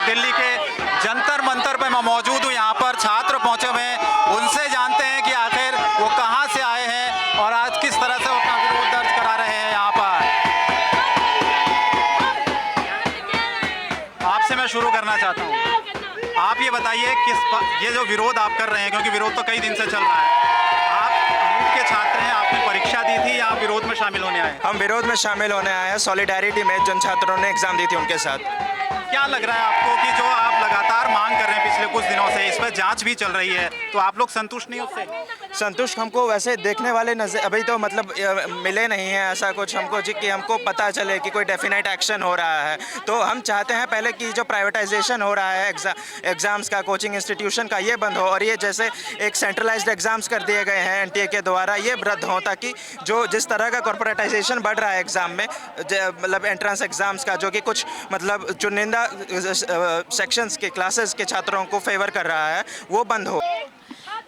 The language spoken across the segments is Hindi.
दिल्ली के जंतर मंतर पे मैं मौजूद हूँ। यहाँ पर छात्र पहुँचे हुए हैं, उनसे जानते हैं कि आखिर वो कहाँ से आए हैं और आज किस तरह से वो अपना विरोध दर्ज करा रहे हैं। यहाँ पर आपसे मैं शुरू करना चाहता हूँ, आप ये बताइए ये जो विरोध आप कर रहे हैं, क्योंकि विरोध तो कई दिन से चल रहा है, आप नीट के छात्र हैं, आपने परीक्षा दी थी या आप विरोध में शामिल होने आए? हम विरोध में शामिल होने आए हैं, सॉलिडारिटी में जिन छात्रों ने एग्जाम दी थी उनके साथ। क्या लग रहा है आपको कि जो आप लगातार मांग कर रहे हैं पिछले कुछ दिनों से, इस पर जांच भी चल रही है, तो आप लोग संतुष्ट नहीं उससे? संतुष्ट हमको वैसे देखने वाले नजर अभी तो मतलब मिले नहीं हैं ऐसा कुछ हमको जी कि हमको पता चले कि कोई डेफिनेट एक्शन हो रहा है। तो हम चाहते हैं पहले कि जो प्राइवेटाइजेशन हो रहा है एग्ज़ाम्स का, कोचिंग इंस्टीट्यूशन का, ये बंद हो और ये जैसे एक सेंट्रलाइज्ड एग्ज़ाम्स कर दिए गए हैं एनटीए के द्वारा, ये रद्द हो, ताकि जो जिस तरह का कॉर्पोरेटाइजेशन बढ़ रहा है एग्ज़ाम में, मतलब एंट्रेंस एग्ज़ाम्स का, जो कि कुछ मतलब चुनिंदा सेक्शंस के क्लासेस के छात्रों को फेवर कर रहा है, वो बंद हो।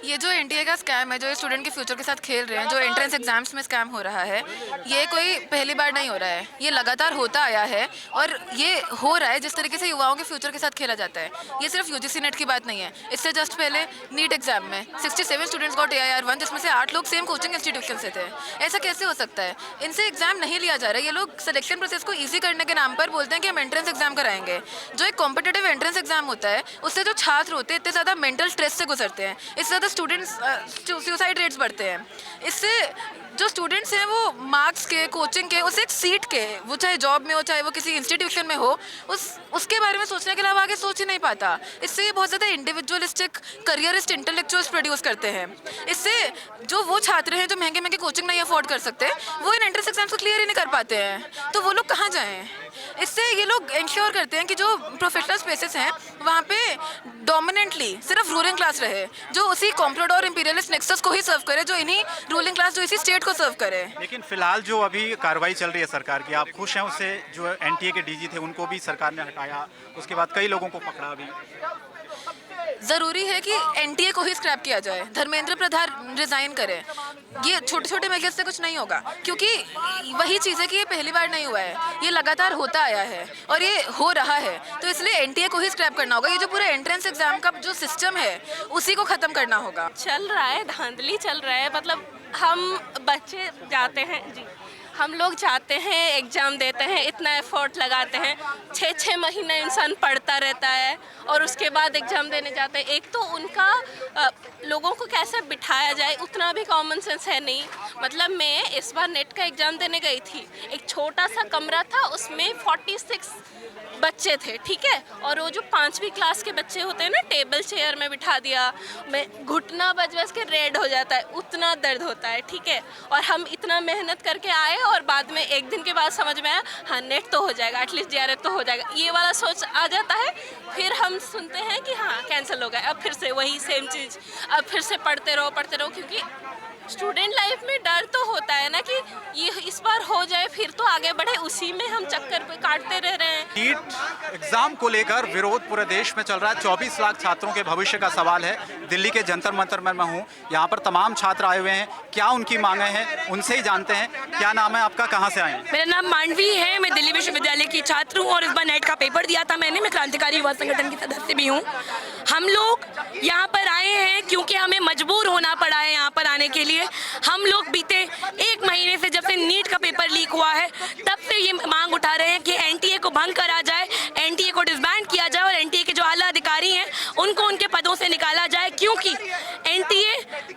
ये जो एनटीए का स्कैम है, जो स्टूडेंट के फ्यूचर के साथ खेल रहे हैं, जो एंट्रेंस एग्जाम्स में स्कैम हो रहा है, ये कोई पहली बार नहीं हो रहा है, ये लगातार होता आया है और ये हो रहा है जिस तरीके से युवाओं के फ्यूचर के साथ खेला जाता है। ये सिर्फ यूजीसी नेट की बात नहीं है, इससे जस्ट पहले नीट एग्जाम में 67 स्टूडेंट्स गॉट AIR1, जिसमें से 8 लोग सेम कोचिंग इंस्टीट्यूशन से थे। ऐसा कैसे हो सकता है? इनसे एग्जाम नहीं लिया जा रहा है। ये लोग सिलेक्शन प्रोसेस को ईजी करने के नाम पर बोलते हैं कि हम एंट्रेंस एग्जाम कराएंगे। जो एक कॉम्पिटेटिव एंट्रेंस एग्जाम होता है, उससे जो छात्र होते हैं इतने ज़्यादा मेंटल स्ट्रेस से गुजरते हैं, इससे ज़्यादा स्टूडेंट्स सुसाइड रेट्स बढ़ते हैं। इससे जो स्टूडेंट्स हैं वो मार्क्स के, कोचिंग के, उस एक सीट के, वो चाहे जॉब में हो चाहे वो किसी इंस्टीट्यूशन में हो, उसके बारे में सोचने के अलावा आगे सोच ही नहीं पाता। इससे ये बहुत ज़्यादा इंडिविजुअलिस्टिक, करियरिस्ट इंटेलेक्चुअल्स प्रोड्यूस करते हैं। इससे जो वो छात्र हैं जो महंगे महंगे कोचिंग नहीं अफोर्ड कर सकते, वो इन एंट्रेंस एग्जाम्स को क्लियर ही नहीं कर पाते हैं, तो वो लोग कहाँ जाएँ? इससे ये लोग इंश्योर करते हैं कि जो प्रोफेशनल स्पेसेस हैं वहाँ पे डोमिनेंटली सिर्फ रूलिंग क्लास रहे, जो उसी कॉम्प्लोडोर इंपीरियलिस्ट नेक्सस को ही सर्व करे, जो इन्हीं रूलिंग क्लास, जो इसी स्टेट को सर्व करे। लेकिन फिलहाल जो अभी कार्रवाई चल रही है सरकार की, आप खुश हैं उससे? जो एनटीए के डीजी थे उनको भी सरकार ने हटाया, उसके बाद कई लोगों को पकड़ा भी। ज़रूरी है कि एनटीए को ही स्क्रैप किया जाए, धर्मेंद्र प्रधान रिज़ाइन करें। ये छोटे छोटे मेजर्स से कुछ नहीं होगा, क्योंकि वही चीज़ है कि ये पहली बार नहीं हुआ है, ये लगातार होता आया है और ये हो रहा है, तो इसलिए एनटीए को ही स्क्रैप करना होगा। ये जो पूरा एंट्रेंस एग्जाम का जो सिस्टम है उसी को ख़त्म करना होगा। चल रहा है, धांधली चल रहा है, मतलब हम बच्चे जाते हैं जी, हम लोग जाते हैं, एग्ज़ाम देते हैं, इतना एफर्ट लगाते हैं, 6-6 महीने इंसान पढ़ता रहता है और उसके बाद एग्ज़ाम देने जाते हैं। एक तो उनका लोगों को कैसे बिठाया जाए उतना भी कॉमन सेंस है नहीं। मतलब मैं इस बार नेट का एग्ज़ाम देने गई थी, एक छोटा सा कमरा था, उसमें 46 बच्चे थे, ठीक है, और वो जो 5वीं क्लास के बच्चे होते हैं ना, टेबल चेयर में बिठा दिया, मैं घुटना बज के रेड हो जाता है, उतना दर्द होता है, ठीक है। और हम इतना मेहनत करके आए और बाद में एक दिन के बाद समझ में आया हाँ नेट तो हो जाएगा, एटलीस्ट JRF तो हो जाएगा, ये वाला सोच आ जाता है। फिर हम सुनते हैं कि हाँ कैंसिल हो गया, अब फिर से वही सेम चीज़, अब फिर से पढ़ते रहो, क्योंकि स्टूडेंट लाइफ में डर तो होता है ना कि ये इस बार हो जाए फिर तो आगे बढ़े, उसी में हम चक्कर पे काटते रह रहे हैं। नीट एग्जाम को लेकर विरोध पूरे देश में चल रहा है। 24 लाख छात्रों के भविष्य का सवाल है। दिल्ली के जंतर मंतर में मैं हूँ, यहाँ पर तमाम छात्र आए हुए हैं। क्या उनकी मांगे हैं उनसे ही जानते हैं। क्या नाम है आपका, कहाँ से आए हैं? मेरा नाम मांडवी है, मैं दिल्ली विश्वविद्यालय की छात्र हूँ और इस बार नेट का पेपर दिया था मैंने। मैं क्रांतिकारी युवा संगठन की सदस्य भी हूँ। हम लोग यहाँ पर आए हैं क्योंकि हमें मजबूर होना पड़ा है यहाँ पर आने के लिए। हम लोग बीते 1 महीने से, जब से नीट का पेपर लीक हुआ है, तब से ये मांग उठा रहे हैं कि एनटीए को भंग करा जाए, एनटीए को डिसबैंड किया जाए और एनटीए के जो आला अधिकारी हैं उनको उनके पदों से निकाला जाए, क्योंकि एनटीए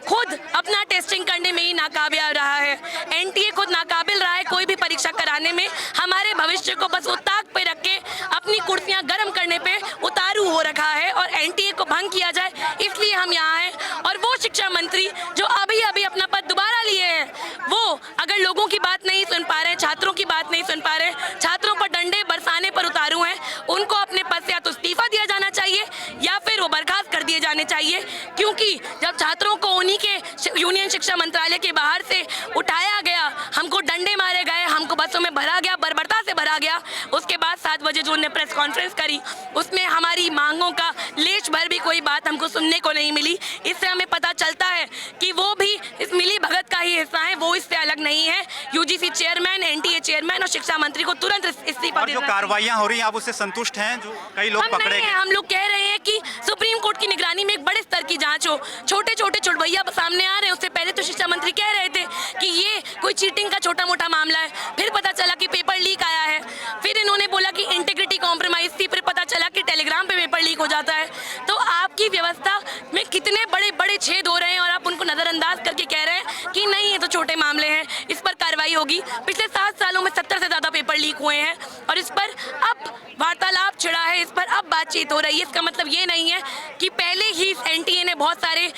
खुद अपना टेस्टिंग करने में ही नाकाबिल रहा है। एनटीए खुद नाकाबिल रहा है कोई भी परीक्षा कराने में। हमारे भविष्य को बस वो ताक पे रख के अपनी कुर्सियाँ गर्म करने पे उतारू हो रखा है और एनटीए को भंग किया जाए, इसलिए हम यहाँ हैं। और वो शिक्षा मंत्री जो अभी अभी अपना पद दोबारा लिए हैं, वो अगर लोगों की बात नहीं सुन पा रहे, छात्रों की बात नहीं सुन पा रहे, छात्रों पर डंडे बरसाने पर उतारू हैं, उनको अपने पद से या तो इस्तीफा दिया जाना चाहिए या फिर वो बर्खास्त कर दिए जाने चाहिए। क्योंकि जब छात्रों को उन्हीं के यूनियन शिक्षा मंत्रालय के बाहर से उठाया गया, हमको डंडे मारे गए, हमको बसों में भरा गया, बर्बरता से भरा गया, उसके बाद 7 बजे जो उन्होंने प्रेस कॉन्फ्रेंस करी, उसमें हमारी मांगों का लेश भर भी कोई बात हमको सुनने को नहीं मिली। इससे हमें पता चलता है कि वो भी इस मिली भगत का ही हिस्सा हैं, वो इससे अलग नहीं है। यूजीसी चेयरमैन, एनटीए चेयरमैन और शिक्षा मंत्री को तुरंत इस्तीफा और देना जो कार्रवाइयाँ हो रही हैं आप उससे संतुष्ट हैं? जो कई लोग हम पकड़े नहीं गए। हैं। हम लोग कह रहे हैं कि सुप्रीम कोर्ट की निगरानी में एक बड़े स्तर की जांच हो। छोटे छोटे चुड़भैया सामने आ रहे हैं। उससे पहले तो शिक्षा मंत्री कह रहे थे कि ये कोई चीटिंग का छोटा मोटा मामला है, फिर पता चला कि पेपर लीक आया है, फिर इन्होंने बोला कि इंटीग्रिटी कॉम्प्रोमाइज थी, फिर पता चला कि टेलीग्राम पे पेपर लीक हो जाता है। तो आपकी व्यवस्था में कितने बड़े बड़े छेद हो रहे हैं और आप उनको नज़रअंदाज करके कह रहे हैं कि नहीं ये तो छोटे मामले हैं, इस पर कार्रवाई होगी। पिछले 7 सालों में 70 से ज़्यादा पेपर लीक हुए हैं और इस पर अब वार्तालाप छिड़ा है, इस पर अब बातचीत हो रही है। इसका मतलब ये नहीं है कि पहले ही एनटीए ने बहुत सारे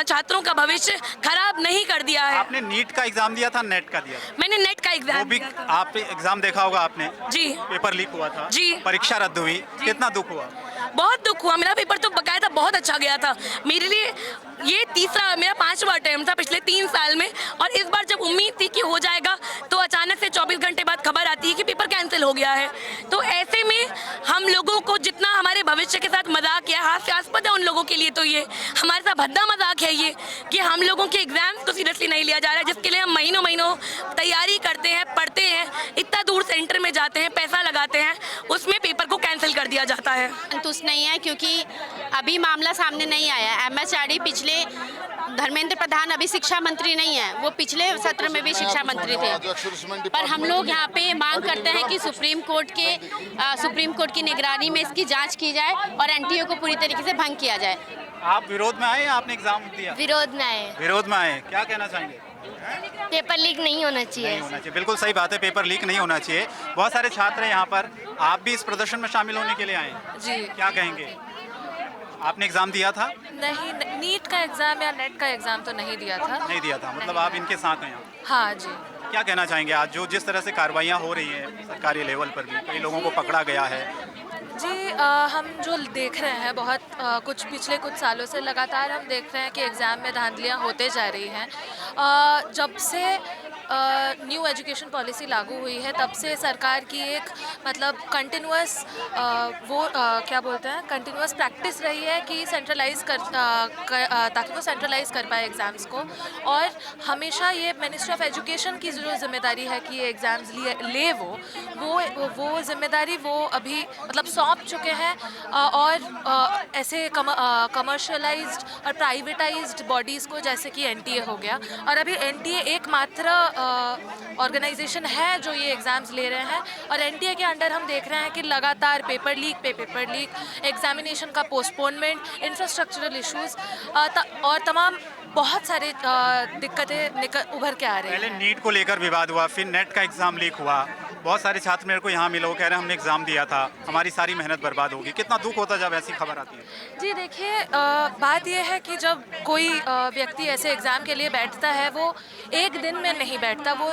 छात्रों का भविष्य खराब नहीं कर दिया है। आपने नीट का एग्जाम दिया था, नेट का दिया था? मैंने नेट का वो एग्जाम भी दिया था। आप एग्जाम देखा होगा आपने? जी पेपर लीक हुआ था जी। परीक्षा रद्द हुई, कितना दुख हुआ? बहुत दुख हुआ। मेरा पेपर तो बकायदा बहुत अच्छा गया था। मेरे लिए ये मेरा 5वां अटेम्प्ट था पिछले 3 साल में और इस बार जब उम्मीद थी कि हो जाएगा तो अचानक से 24 घंटे बाद खबर आती है कि पेपर कैंसिल हो गया है। तो ऐसे में हम लोगों को जितना हमारे भविष्य के साथ मजाक किया, हास्यास्पद है उन लोगों के लिए, तो ये हमारे साथ भद्दा मजाक है ये कि हम लोगों के एग्जाम्स को सीरियसली नहीं लिया जा रहा है, जिसके लिए हम महीनों महीनों तैयारी करते हैं, पढ़ते हैं, इतना दूर सेंटर में जाते हैं, पैसा लगाते हैं, उसमें पेपर को कैंसिल कर दिया जाता है। संतुष्ट नहीं है क्योंकि अभी मामला सामने नहीं आया। एमएचआरडी पिछले धर्मेंद्र प्रधान अभी शिक्षा मंत्री नहीं है, वो पिछले सत्र में भी शिक्षा मंत्री थे। पर हम लोग यहाँ पे मांग करते हैं कि सुप्रीम कोर्ट की निगरानी में इसकी जांच की जाए और एनटीए को पूरी तरीके से भंग किया जाए। आप विरोध में आए या आपने एग्जाम दिया? विरोध में आए। विरोध में आए, क्या कहना चाहेंगे? पेपर लीक नहीं होना चाहिए। नहीं होना चाहिए, बिल्कुल सही बात है, पेपर लीक नहीं होना चाहिए। बहुत सारे छात्र हैं यहाँ पर, आप भी इस प्रदर्शन में शामिल होने के लिए आए हैं। जी। क्या कहेंगे? आपने एग्जाम दिया था? नहीं, नीट का एग्ज़ाम या नेट का एग्ज़ाम तो नहीं दिया था। नहीं दिया था, मतलब आप इनके साथ हैं यहाँ। हाँ जी। क्या कहना चाहेंगे आज जो जिस तरह से कार्रवाइयाँ हो रही हैं सरकारी लेवल पर भी, कई लोगों को पकड़ा गया है? जी हम जो देख रहे हैं बहुत कुछ पिछले कुछ सालों से लगातार हम देख रहे हैं कि एग्ज़ाम में धांधलियाँ होते जा रही हैं। जब से न्यू एजुकेशन पॉलिसी लागू हुई है तब से सरकार की एक मतलब कंटिन्यूअस क्या बोलते हैं कंटिन्यूअस प्रैक्टिस रही है कि सेंट्रलाइज ताकि वो सेंट्रलाइज कर पाए एग्ज़ाम्स को। और हमेशा ये मिनिस्ट्री ऑफ एजुकेशन की जो जिम्मेदारी है कि ये एग्ज़ाम्स ले वो जिम्मेदारी वो अभी मतलब सौंप चुके हैं और ऐसे कमर्शियलाइज्ड और प्राइवेटाइज्ड बॉडीज़ को, जैसे कि एनटीए हो गया। और अभी एनटीए एकमात्र ऑर्गेनाइजेशन है जो ये एग्ज़ाम्स ले रहे हैं और एनटीए के अंडर हम देख रहे हैं कि लगातार पेपर लीक, एग्जामिनेशन का पोस्टपोनमेंट, इंफ्रास्ट्रक्चरल इश्यूज़ और तमाम बहुत सारे दिक्कतें उभर के आ रही हैं। पहले नीट को लेकर विवाद हुआ, फिर नेट का एग्ज़ाम लीक हुआ। बहुत सारे छात्र मेरे को यहाँ मिले, वो कह रहे हैं हमने एग्ज़ाम दिया था, हमारी सारी मेहनत बर्बाद होगी। कितना दुख होता जब ऐसी खबर आती है? जी देखिए, बात यह है कि जब कोई व्यक्ति ऐसे एग्ज़ाम के लिए बैठता है वो एक दिन में नहीं बैठता, वो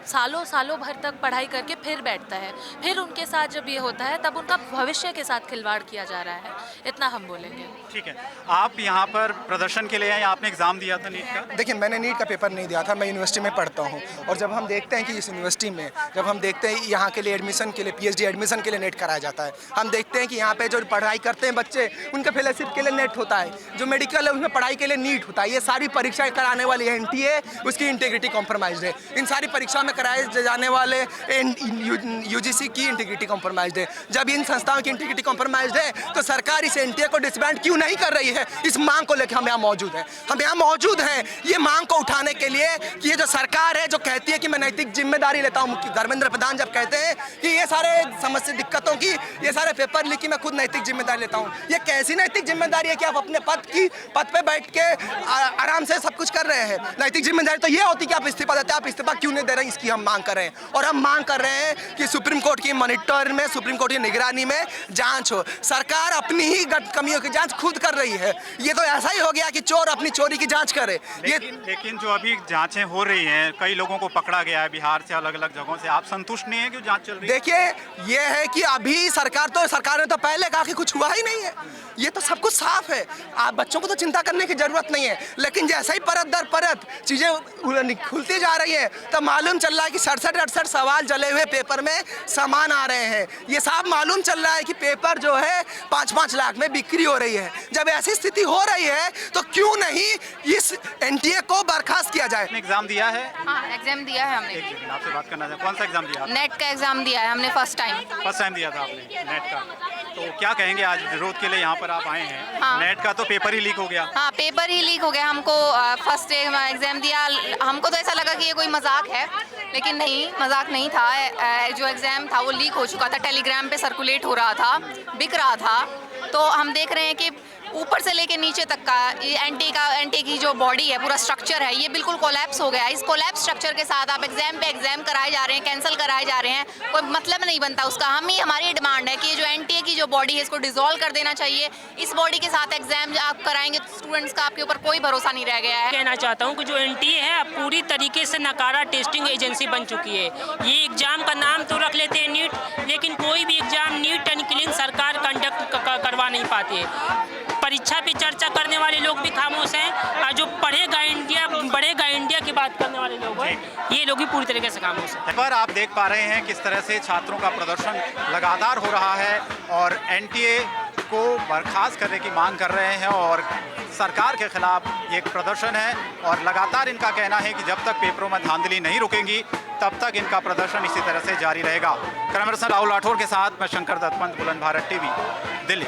सालों भर तक पढ़ाई करके फिर बैठता है। फिर उनके साथ जब ये होता है तब उनका भविष्य के साथ खिलवाड़ किया जा रहा है, इतना हम बोलेंगे। ठीक है, आप यहाँ पर प्रदर्शन के लिए आए या आपने एग्ज़ाम दिया था नीट का? देखिए, मैंने नीट का पेपर नहीं दिया था, मैं यूनिवर्सिटी में पढ़ता हूँ। और जब हम देखते हैं कि इस यूनिवर्सिटी में जब हम देखते हैं यहाँ के लिए एडमिशन के लिए पीएचडी एडमिशन के लिए नेट कराया जाता है, हम देखते हैं कि यहाँ पे जो पढ़ाई करते हैं बच्चे उनका फेलोशिप के लिए नेट होता है, जो मेडिकल है उसमें पढ़ाई के लिए नीट होता है। ये सारी परीक्षाएं कराने वाली है एनटीए, उसकी इंटीग्रिटी कॉम्प्रोमाइज़ है। इन सारी परीक्षा में कराए जाने वाले यूजीसी की इंटीग्रिटी कॉम्प्रोमाइज़ है। जब इन संस्थाओं की इंटीग्रिटी कॉम्प्रोमाइज़ है तो सरकार इस एनटीए को डिसबैंड क्यों नहीं कर रही है? इस मांग को लेकर हम यहाँ मौजूद हैं। हम यहाँ मौजूद हैं ये मांग को उठाने के लिए कि ये जो सरकार है जो कहती है कि मैं नैतिक जिम्मेदारी लेता हूँ, धर्मेंद्र प्रधान जब कहते हैं कि ये सारे समस्या दिक्कतों की, ये सारे पेपर लीक की मैं खुद नैतिक जिम्मेदारी लेता हूँ, ये कैसी नैतिक जिम्मेदारी है कि आप अपने पद पे बैठ के आराम से सब कुछ कर रहे हैं? नैतिक जिम्मेदारी तो ये होती कि आप इस्तीफा देते हैं, आप इस्तीफा क्यों नहीं दे रहे हैं? इसकी हम मांग कर रहे हैं। और हम मांग कर रहे हैं कि सुप्रीम कोर्ट की मॉनिटर में, सुप्रीम कोर्ट की निगरानी में जांच हो। सरकार अपनी ही कमियों की जांच खुद कर रही है। ये तो ऐसा ही हो गया कि चोर अपनी चोरी की जांच करे। लेकिन जो अभी जांचें हो रही हैं, कई लोगों को पकड़ा गया है बिहार से, अलग अलग जगहों से, आप संतुष्ट संतुष्ट नहीं है कि जांच चल रही है? देखिए ये है कि अभी सरकार ने तो पहले कहा कि कुछ हुआ ही नहीं है, ये तो सब कुछ साफ है। आप बच्चों को तो चिंता करने की जरूरत नहीं है, लेकिन जैसे ही परत दर परत चीजें खुलती जा रही है तो मालूम चल रहा है कि 67-68 सवाल जले हुए पेपर में सामान आ रहे हैं। ये साफ मालूम चल रहा है कि पेपर जो है 5-5 लाख में बिक्री हो रही है। जब ऐसी स्थिति हो रही है तो क्यों नहीं इस एनटीए को बर्खास्त किया जाए। एग्जाम दिया है? हाँ एग्जाम दिया है हमने। एक सेकंड, आपसे बात करना चाहता हूं। कौन सा एग्जाम दिया? नेट का एग्जाम दिया है हमने फर्स्ट टाइम दिया था आपने नेट का। तो क्या कहेंगे, आज विरोध के लिए यहाँ पर आप आए हैं? हाँ। नेट का तो पेपर ही लीक हो गया। हाँ पेपर ही लीक हो गया। हमको फर्स्ट एग्जाम दिया, हमको तो ऐसा लगा कि ये कोई मजाक है, लेकिन नहीं, मजाक नहीं था। जो एग्जाम था वो लीक हो चुका था, टेलीग्राम पे सर्कुलेट हो रहा था, बिक रहा था। तो हम देख रहे हैं कि ऊपर से लेके नीचे तक का ये एनटीए की जो बॉडी है, पूरा स्ट्रक्चर है, ये बिल्कुल कोलैप्स हो गया है। इस कोलैप्स स्ट्रक्चर के साथ आप एग्जाम पे एग्जाम कराए जा रहे हैं, कैंसिल कराए जा रहे हैं, कोई मतलब नहीं बनता उसका। हमारी डिमांड है कि ये जो एनटीए की जो बॉडी है इसको डिसॉल्व कर देना चाहिए। इस बॉडी के साथ एग्जाम आप कराएंगे तो स्टूडेंट्स का आपके ऊपर कोई भरोसा नहीं रह गया है। कहना चाहता हूँ कि जो एनटीए है अब पूरी तरीके से नकारा टेस्टिंग एजेंसी बन चुकी है। ये एग्जाम का नाम तो रख लेते हैं नीट, लेकिन कोई भी एग्जाम नीट एंड क्लीन सरकार कंडक्ट करवा नहीं पाती है। परीक्षा पे चर्चा करने वाले लोग भी खामोश हैं, और जो बढ़ेगा इंडिया की बात करने वाले लोग हैं, ये लोग भी पूरी तरीके से खामोश हैं। पर आप देख पा रहे हैं किस तरह से छात्रों का प्रदर्शन लगातार हो रहा है और एनटीए को बर्खास्त करने की मांग कर रहे हैं और सरकार के खिलाफ ये एक प्रदर्शन है। और लगातार इनका कहना है कि जब तक पेपरों में धांधली नहीं रुकेंगी तब तक इनका प्रदर्शन इसी तरह से जारी रहेगा। कैमरा पर्सन राहुल राठौर के साथ मैं शंकर दत्त, बुलंद भारत टीवी, दिल्ली।